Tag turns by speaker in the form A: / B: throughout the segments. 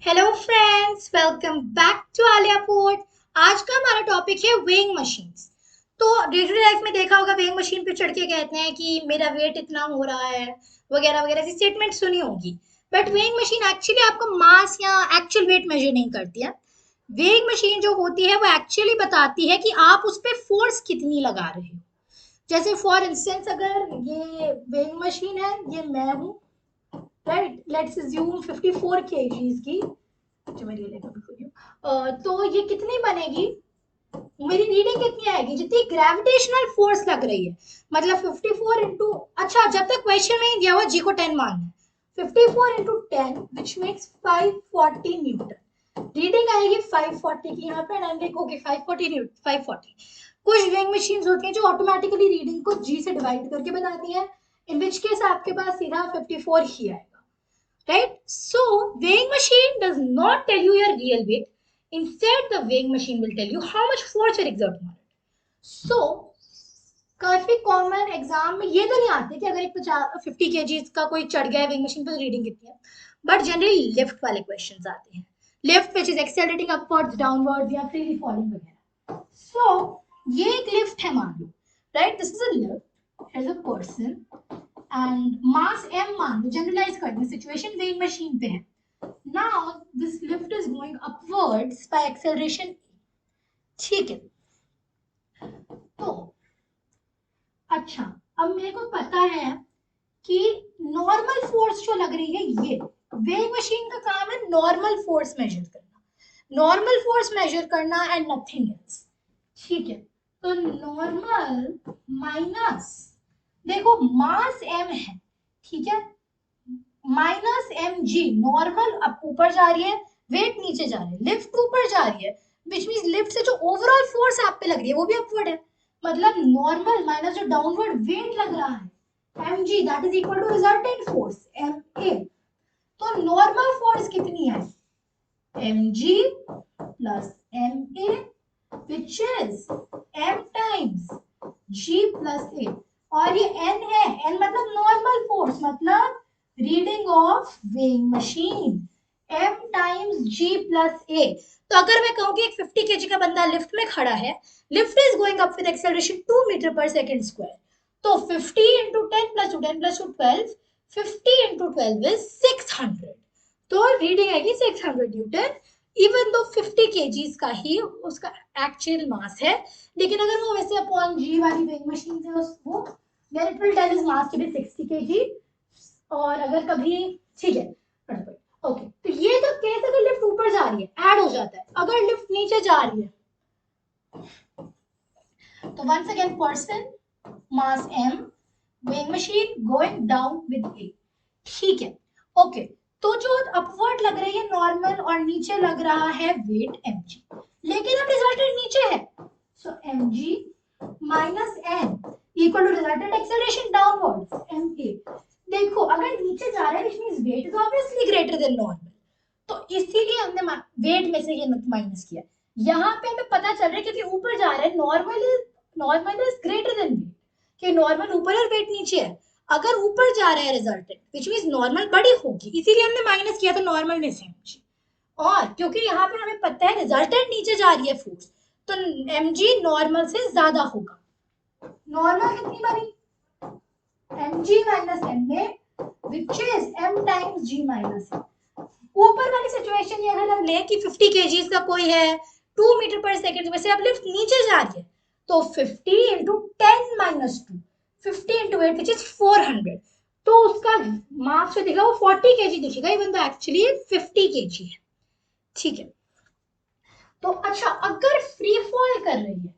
A: Hello friends, welcome back to Aliya port. आज का हमारा टॉपिक है वेइंग मशीन्स। तो डे टू डे लाइफ में देखा होगा, वेइंग मशीन पे चढ़ के कहते हैं कि मेरा वेट इतना हो रहा है, वगैरह वगैरह ऐसी स्टेटमेंट सुनी होगी। बट वेइंग मशीन एक्चुअली आपका मास या एक्चुअल वेट मेजर नहीं करती है। वेइंग मशीन जो होती है वो एक्चुअली बताती है कि आप उस पर फोर्स कितनी लगा रहे हो। जैसे फॉर इंस्टेंस, अगर ये वेइंग मशीन है, ये मैं हूँ, राइट, लेट्स अज्यूम 54 केजीज की, जो मेरी लेकर बिल्कुल नहीं तो ये कितनी बनेगी, मेरी रीडिंग कितनी आएगी, जितनी ग्रेविटेशनल फोर्स लग रही है। मतलब 54 इंटू, अच्छा जब तक क्वेश्चन में ही दिया हुआ जी को 10 मानना है, 54 into 10 which makes 540 Newton. Reading आएगी 540 की यहाँ पे, एंड लिखोगे 540 न्यूटन 540। कुछ वेइंग मशीन होती हैं जो ऑटोमेटिकली रीडिंग को जी से डिवाइड करके बताती हैं, इन विच केस आपके पास सीधा 54 ही आएगा। Right? So, weighing machine does not tell you your real weight. Instead, the weighing machine will tell you how much force you're exerting on it. So, काफी common exam में ये तो नहीं आते कि अगर एक 50 केजीज का कोई चढ़ गया है वेइंग मशीन पे तो रीडिंग कितनी है। बट जनरली लिफ्ट वाले क्वेश्चन आते हैं, lift which is accelerating upwards downwards या फ्रीली फॉलिंग वगैरह। सो ये एक लिफ्ट है, मान लो, right, this is a lift, as a person, and mass m मान लो, जनरलाइज कर दें, सिचुएशन वेइंग मशीन पे है। Now this lift is going upwards bye acceleration, ठीक है। तो अच्छा, अब मेरे को पता है कि नॉर्मल फोर्स जो लग रही है, ये वेइंग मशीन का काम है नॉर्मल फोर्स मेजर करना, नॉर्मल फोर्स मेजर करना एंड नथिंग एल्स, ठीक है। तो नॉर्मल माइनस, देखो मास m है, ठीक है, माइनस एम जी, नॉर्मल अब ऊपर जा रही है, वेट नीचे जा रही है, लिफ्ट ऊपर जा रही है, विच मीन लिफ्ट से जो ओवरऑल फोर्स आप पे लग रही है वो भी अपवर्ड है। मतलब नॉर्मल माइनस जो डाउनवर्ड वेट लग रहा है M G, that is equal to resultant force M A. तो नॉर्मल फोर्स कितनी है, M G plus M A, which is M times G plus A. और ये एन है, एन मतलब नॉर्मल फोर्स, मतलब reading of weighing machine, M times G plus A. तो अगर मैं कहूँ कि एक 50 केजी का बंदा लिफ्ट में खड़ा है, lift is going up with acceleration 2 metre per second square, तो 50 into 10 plus 2 10 plus 2 12, 50 into 12 is 600। तो रीडिंग आएगी 600 न्यूटन, इवन दो 50 केजीज का ही उसका एक्चुअल मास है। लेकिन अगर वो वैसे अपॉन जी वाली वेइंग मशीन है उसको, then it will tell his mass to be 60 kg. और अगर कभी, ठीक है, ओके, तो ये तो केस अगर लिफ्ट ऊपर जा रही है ऐड हो जाता है, अगर लिफ्ट नीचे जा रही है तो once again person, mass m, weighing machine going down with a, ठीक है। ओके, तो जो अपवर्ड लग रही है नॉर्मल और नीचे लग रहा है वेट mg, लेकिन अब रिजल्टेंट नीचे है, so mg minus m equal to resultant acceleration downwards ma। देखो अगर नीचे जा रहा है which means weight is obviously greater than normal, तो इसीलिए हमने वेट में से ये माइनस किया। यहाँ पे हमें पता चल रहा है क्योंकि ऊपर जा रहा है, normal is greater than weight, कि नॉर्मल ऊपर है और वेट नीचे है। अगर ऊपर जा रहा है रिजल्टेंट विच मीन नॉर्मल बड़ी होगी, इसीलिए हमने माइनस किया, तो नॉर्मल में से mg। और क्योंकि यहाँ पे हमें पता है रिजल्टेंट नीचे जा रही है फोर्स, तो mg नॉर्मल से ज्यादा होगा। नॉर्मल कितनी बनी, mg minus ma, which is m times g minus a। ऊपर वाली सिचुएशन ये अगर हम लें कि 50 केजीज का कोई है, 2 मीटर पर सेकंड में से अब लिफ्ट नीचे जा रही है, तो 50 into 10 minus 2, 50 into 8 which is 400। तो उसका मास जो दिखेगा वो 40 केजी दिखेगा, इवन तो एक्चुअली 50 केजी है, ठीक है। तो अच्छा, अगर फ्री फॉल कर रही है,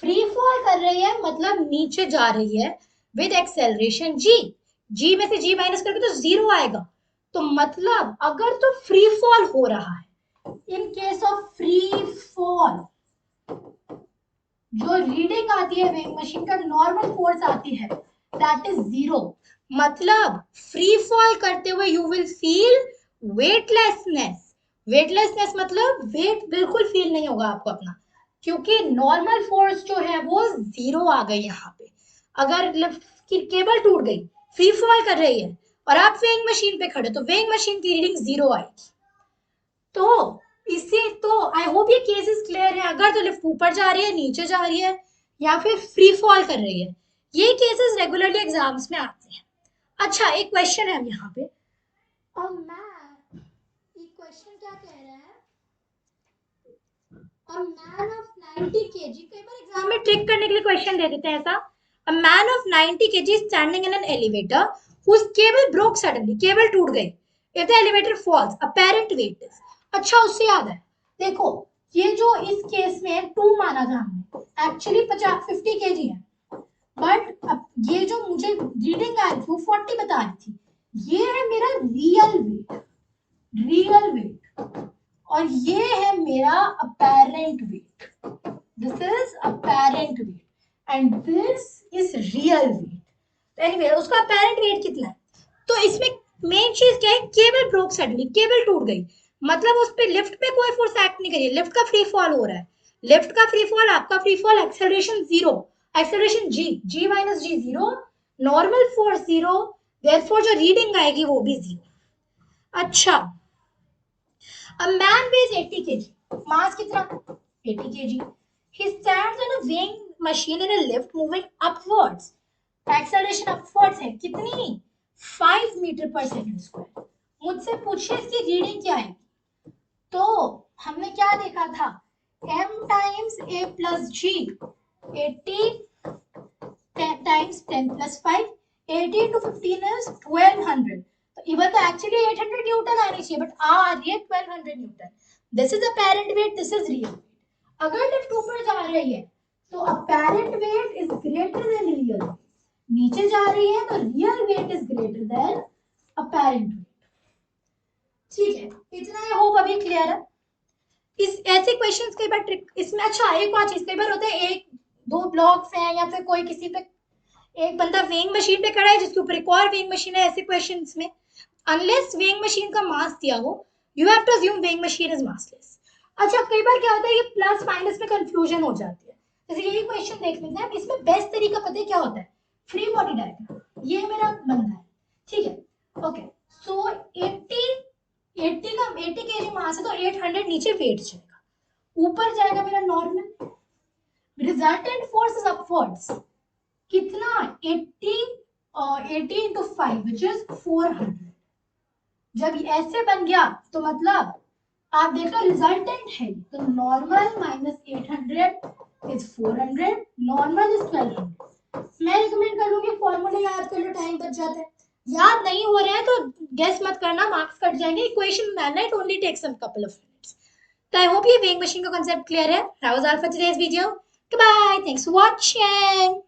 A: फ्री फॉल कर रही है मतलब नीचे जा रही है विद एक्सेलरेशन जी, जी में से जी माइनस करके तो जीरो आएगा। तो मतलब अगर तो फ्री फॉल हो रहा है, in case of free fall, जो रीडिंग आती है वेइंग मशीन का, नॉर्मल फोर्स आती है, दैट इज जीरो। मतलब फ्री फॉल करते हुए you will feel weightlessness. Weightlessness मतलब वेट बिल्कुल फील नहीं होगा आपको अपना, क्योंकि नॉर्मल फोर्स जो है वो जीरो आ गई यहाँ पे। अगर लिफ्ट की केबल टूट गई, फ्री फॉल कर रही है और आप वेइंग मशीन पे खड़े, तो वेइंग मशीन की रीडिंग जीरो आएगी। तो इससे तो आई होप ये केसेस क्लियर है। अगर तो लिफ्ट ऊपर जा रही है, नीचे जा रही है, या फिर फ्री फॉल कर रही है, ये केसेस रेगुलरली एग्जाम्स में आते हैं। अच्छा, एक क्वेश्चन है यहाँ पे। और मैं ये क्वेश्चन क्या कह रहा है, a man of 90 kg, कई बार एग्जाम में ट्रिक करने के लिए क्वेश्चन दे देते हैं ऐसा। a man of 90 kg standing in an elevator whose cable broke suddenly, cable टूट गई, if the elevator falls apparent weight is। अच्छा, उससे याद है, देखो ये जो इस केस में 2 माना था हमने, एक्चुअली 50 kg है, बट अब ये जो मुझे रीडिंग आई थी वो 40 बता रही थी, ये है मेरा रियल वेट, रियल वेट, और ये है मेरा apparent weight, this is apparent weight and this is real weight। तो anyway उसका apparent weight कितना है, तो इसमें मेन चीज क्या है, केबल ब्रोक सडनली, केबल टूट गई, मतलब उस पे लिफ्ट पे कोई फोर्स एक्ट नहीं करिए, लिफ्ट का फ्री फॉल हो रहा है, लिफ्ट का फ्री फॉल, आपका free fall, acceleration zero, acceleration G minus G zero, normal force zero, therefore जो रीडिंग आएगी वो भी जीरो। अच्छा, a man weighs 80 kg, mass कितना, 80 kg, he stands on a weighing machine in a lift moving upwards, acceleration upwards है, कितनी, 5 metre per second square. मुझसे पूछिए इसकी रीडिंग क्या है, तो हमने क्या देखा था, m times a plus g, 80 times 10 plus 5, 80 into 15 is 1200, तो इवन तो एक्चुअली 800 न्यूटन आनी चाहिए, बट आ रही है 1200 newton. This is apparent weight, this is real weight. अगर लिफ्ट ऊपर जा रही है तो apparent weight is greater than real weight, नीचे जा रही है तो real weight is greater than apparent weight. ठीक है, इतना आई होप अभी क्लियर है। इस ऐसे क्वेश्चंस कई बार ट्रिक इसमें। अच्छा, एक और चीज, कई बार होता है एक दो ब्लॉक्स हैं या फिर कोई किसी पे एक बंदा वेइंग मशीन पे खड़ा है जिसके ऊपर एक और वेइंग मशीन है, ऐसे क्वेश्चंस में अनलेस वेइंग मशीन का मास दिया हो, you have to assume weighing machine is massless. अच्छा, कई बार क्या होता है, ये प्लस माइनस में कंफ्यूजन हो जाती है, जैसे यही क्वेश्चन देख लेते हैं। इसमें बेस्ट तरीका पता है क्या होता है, फ्री बॉडी डायग्राम, ये मेरा बंदा है, ठीक है, ओके, सो 80 केजी मास है तो 800 नीचे वेट जाएगा, ऊपर जाएगा मेरा normal, resultant force is upwards, कितना, 80 into 5 which is 400। जब ऐसे बन गया तो मतलब आप देख लो रिजल्टेंट है, तो normal minus 800 is 400, normal is 1200। मैं रिकमेंड करूंगी फॉर्मूला याद कर लो, टाइम बच जाता है। याद नहीं हो रहा है तो गेस मत करना, मार्क्स कट जाएंगे, इक्वेशन बनाना, it only takes some couple of minutes. तो आई होप ये वेइंग मशीन का कांसेप्ट क्लियर है। That was all for today's video, bye, thanks for watching.